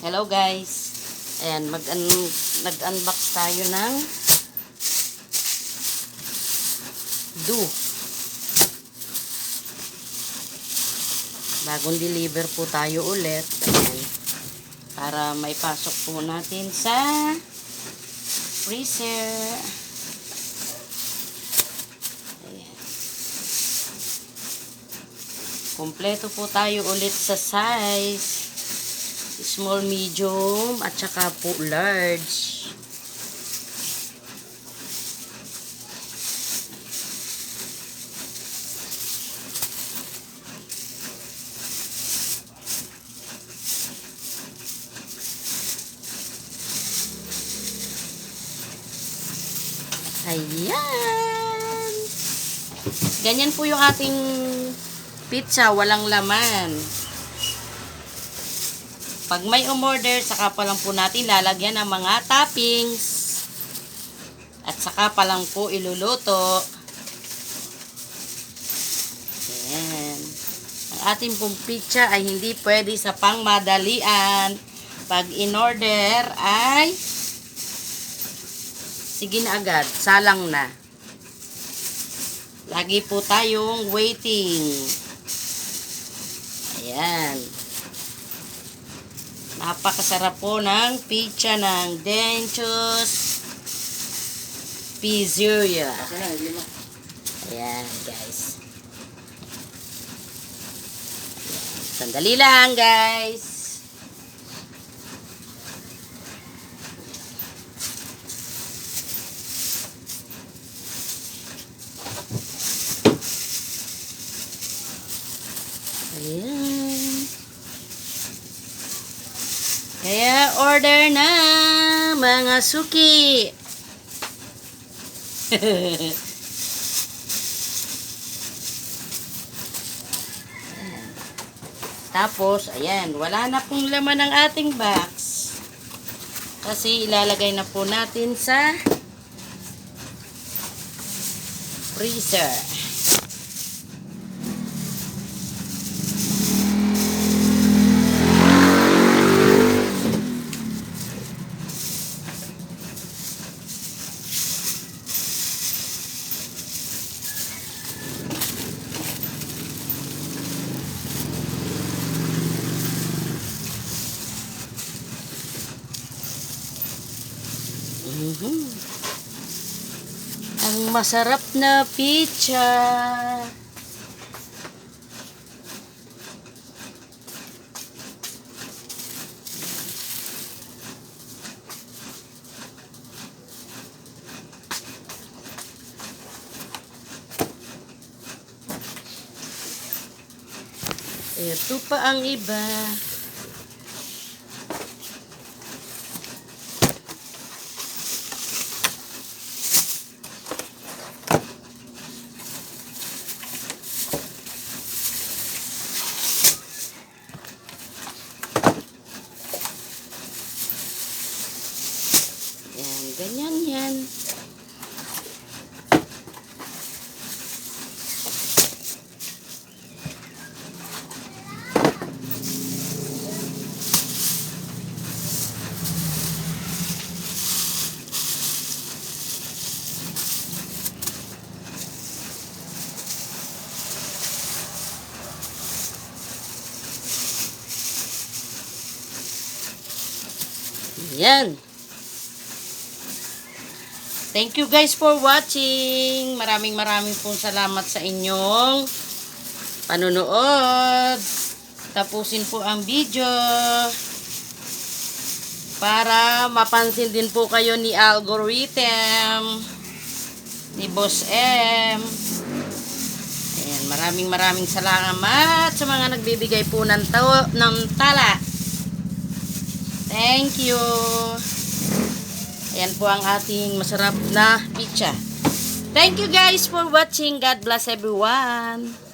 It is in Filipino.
Hello guys. Ayan, nag-unbox tayo ng do. Bagong deliver po tayo ulit. Ayan. Para maipasok po natin sa freezer. Ayan. Kompleto po tayo ulit sa size. Small, medium, at saka po large. Ayan. Ganyan po yung ating pizza, walang laman. Pag may umorder, saka pa lang po natin lalagyan ng mga toppings. At saka pa lang po iluluto. Ayan. Ang ating pong pizza ay hindi pwede sa pangmadalian. Pag in-order ay sige na agad, salang na. Lagi po tayong waiting. Ayan. Napakasarap po ng pizza ng Denchos Pizzeria. Ayan, guys. Ayan. Sandali lang, guys. Ayan. Kaya order na mga suki. Tapos, ayan, wala na pong laman ng ating box. Kasi ilalagay na po natin sa freezer. Ang masarap na pizza. Ito pa ang iba. Ganyan yan. Yan. Thank you guys for watching. Maraming pong salamat sa inyong panunood. Tapusin po ang video para mapansin din po kayo ni algorithm ni Boss M. Ayan, maraming salamat sa mga nagbibigay po ng tala. Thank you. Ayan po ang ating masarap na pizza. Thank you guys for watching. God bless everyone.